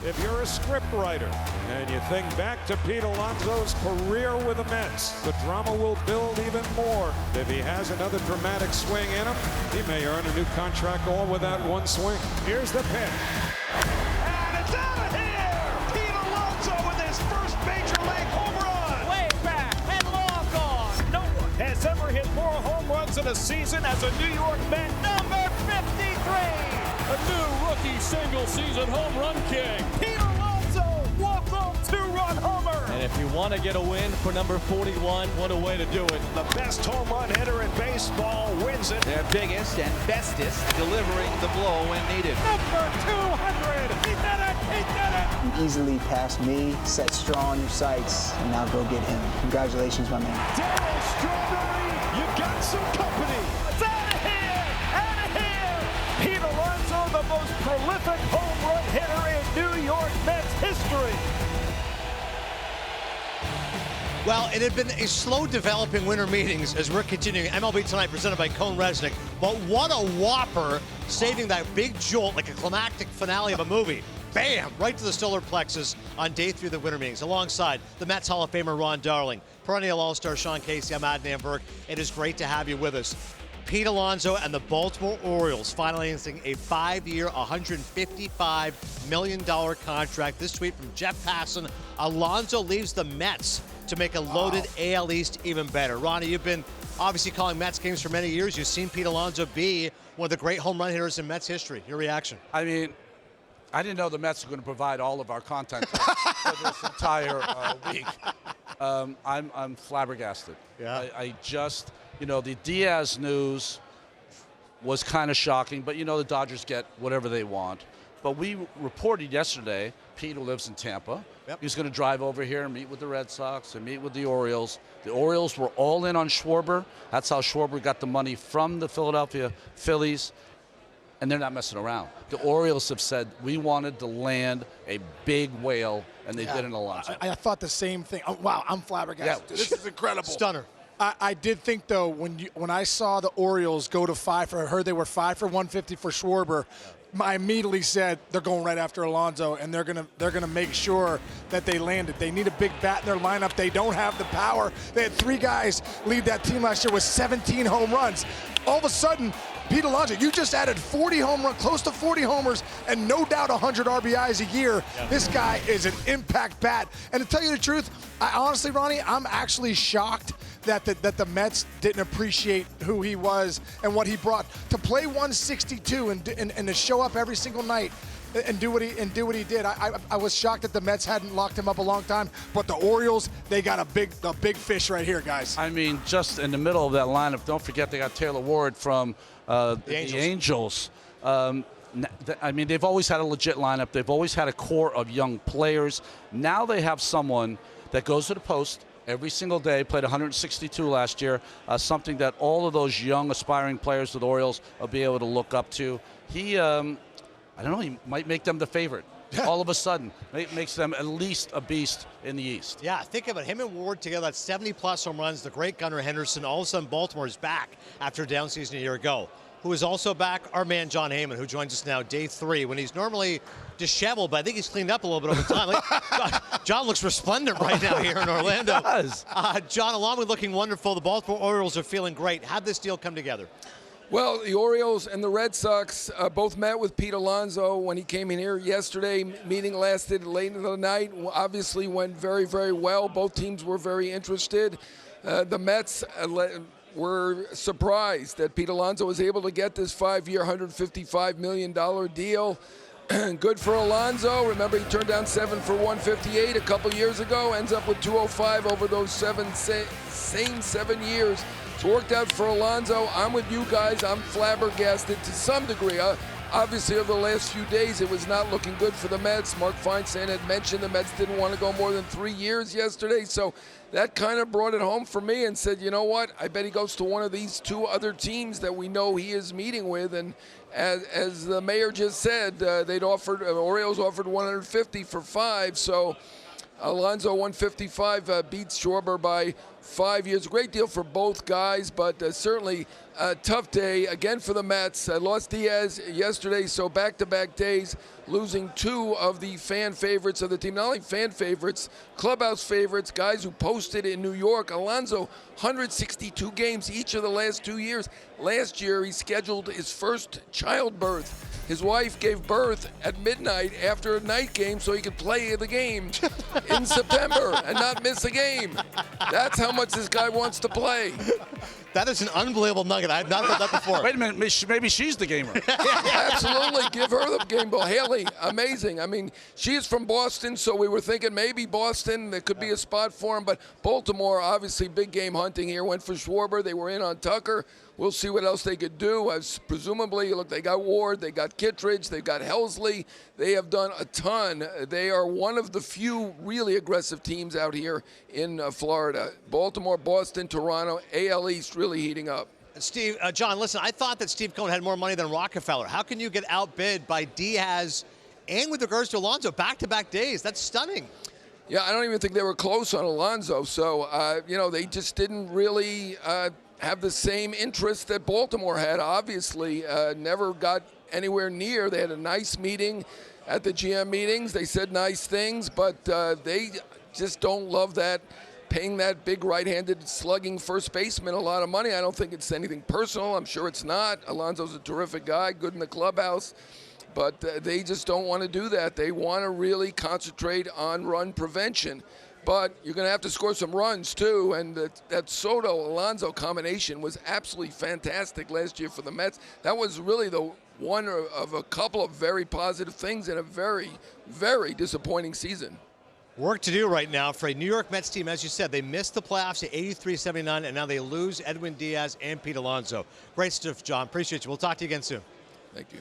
If you're a scriptwriter and you think back to Pete Alonso's career with the Mets, the drama will build even more. If he has another dramatic swing in him, he may earn a new contract all with that one swing. Here's the pitch. And it's out of here! Pete Alonso with his first major league home run! Way back and long gone. No one has ever hit more home runs in a season as a New York Met. Number 53. A new rookie single-season home run king. Pete Alonso, walk-off two-run homer! And if you want to get a win for number 41, what a way to do it. The best home run hitter in baseball wins it. Their biggest and bestest, delivering the blow when needed. Number 200! He did it! He did it! You easily passed me, set straw on your sights, and now go get him. Congratulations, my man. Darryl Strawberry, you got some company. It's out of here! Out of here! Pete Alonso, the most prolific home run hitter in New York Mets history. Well, it had been a slow developing winter meetings as we're continuing MLB Tonight presented by Cone Resnick. But what a whopper, saving that big jolt like a climactic finale of a movie. Bam! Right to the solar plexus on day 3 of the winter meetings. Alongside the Mets Hall of Famer Ron Darling, perennial All-Star Sean Casey, I'm Adnan Burke. It is great to have you with us. Pete Alonso and the Baltimore Orioles financing a 5-year, $155 million contract. This tweet from Jeff Passan. Alonso leaves the Mets to make a loaded AL East even better. Ronnie, you've been obviously calling Mets games for many years. You've seen Pete Alonso be one of the great home run hitters in Mets history. Your reaction? I mean, I didn't know the Mets were going to provide all of our content for this entire week. I'm flabbergasted. Yeah. I just, the Diaz news was kind of shocking, but the Dodgers get whatever they want. But we reported yesterday, Pete, who lives in Tampa, he's going to drive over here and meet with the Red Sox and meet with the Orioles. The Orioles were all in on Schwarber. That's how Schwarber got the money from the Philadelphia Phillies. And they're not messing around. The Orioles have said, we wanted to land a big whale, and they did in Alonso. I thought the same thing. Oh, wow, I'm flabbergasted. Yeah. This is incredible. Stunner. I did think, though, when I saw the Orioles go to 5 for, I heard they were 5 for 150 for Schwarber, I immediately said they're going right after Alonso, and they're gonna make sure that they land it. They need a big bat in their lineup. They don't have the power. They had 3 guys lead that team last year with 17 home runs. All of a sudden, Pete Alonso, you just added 40 home runs, close to 40 homers, and no doubt 100 RBIs a year. Yeah. This guy is an impact bat. And to tell you the truth, honestly, Ronnie, I'm actually shocked that the Mets didn't appreciate who he was and what he brought. To play 162 and to show up every single night and do what he did. I was shocked that the Mets hadn't locked him up a long time, but the Orioles, they got a big fish right here, guys. I mean, just in the middle of that lineup, don't forget they got Taylor Ward from the Angels. I mean, they've always had a legit lineup. They've always had a core of young players. Now they have someone that goes to the post every single day, played 162 last year, something that all of those young aspiring players with the Orioles will be able to look up to. He, I don't know, he might make them the favorite. All of a sudden, makes them at least a beast in the East. Yeah, think about him and Ward together. That's 70-plus home runs. The great Gunnar Henderson. All of a sudden, Baltimore is back after a down season a year ago. Who is also back? Our man John Heyman, who joins us now, day 3, when he's normally disheveled, but I think he's cleaned up a little bit over time. John looks resplendent right now here in Orlando. He does. John, along with looking wonderful, the Baltimore Orioles are feeling great. How'd this deal come together? Well, the Orioles and the Red Sox both met with Pete Alonso when he came in here yesterday. Meeting lasted late in the night. Obviously went very, very well. Both teams were very interested. The Mets were surprised that Pete Alonso was able to get this 5-year, $155 million deal. Good for Alonso. Remember, he turned down 7 for 158 a couple years ago. Ends up with 205 over those same 7 years. It's worked out for Alonso. I'm with you guys. I'm flabbergasted to some degree. Obviously, over the last few days, it was not looking good for the Mets. Mark Feinstein had mentioned the Mets didn't want to go more than 3 years yesterday. So that kind of brought it home for me and said, you know what? I bet he goes to one of these 2 other teams that we know he is meeting with. And as the mayor just said, Orioles offered 150 for 5. So Alonso 155 beats Schwarber by 5 years. A great deal for both guys, but certainly a tough day again for the Mets. Lost Diaz yesterday, so back-to-back days, losing 2 of the fan favorites of the team. Not only fan favorites, clubhouse favorites, guys who posted in New York. Alonso, 162 games each of the last 2 years. Last year, he scheduled his first childbirth. His wife gave birth at midnight after a night game so he could play the game in September and not miss a game. That's how much this guy wants to play. That is an unbelievable nugget. I have not heard that before. Wait a minute, maybe she's the gamer. Absolutely, give her the game ball. Haley, amazing. I mean, she's from Boston, so we were thinking maybe Boston, there could be a spot for him, but Baltimore, obviously big game hunting here, went for Schwarber. They were in on Tucker. We'll see what else they could do. As presumably, look, they got Ward, they got Kittredge, they got Helsley. They have done a ton. They are one of the few really aggressive teams out here in Florida. Baltimore, Boston, Toronto, AL East really heating up. Steve, John, listen, I thought that Steve Cohen had more money than Rockefeller. How can you get outbid by Diaz and with regards to Alonso back-to-back days? That's stunning. Yeah, I don't even think they were close on Alonso. So, they just didn't really have the same interest that Baltimore had, obviously. Never got anywhere near. They had a nice meeting at the GM meetings. They said nice things, but they just don't love that, paying that big right-handed slugging first baseman a lot of money. I don't think it's anything personal. I'm sure it's not. Alonso's a terrific guy, good in the clubhouse. But they just don't want to do that. They want to really concentrate on run prevention. But you're going to have to score some runs, too. And that Soto-Alonso combination was absolutely fantastic last year for the Mets. That was really the one of a couple of very positive things in a very, very disappointing season. Work to do right now for a New York Mets team. As you said, they missed the playoffs at 83-79, and now they lose Edwin Diaz and Pete Alonso. Great stuff, John. Appreciate you. We'll talk to you again soon. Thank you.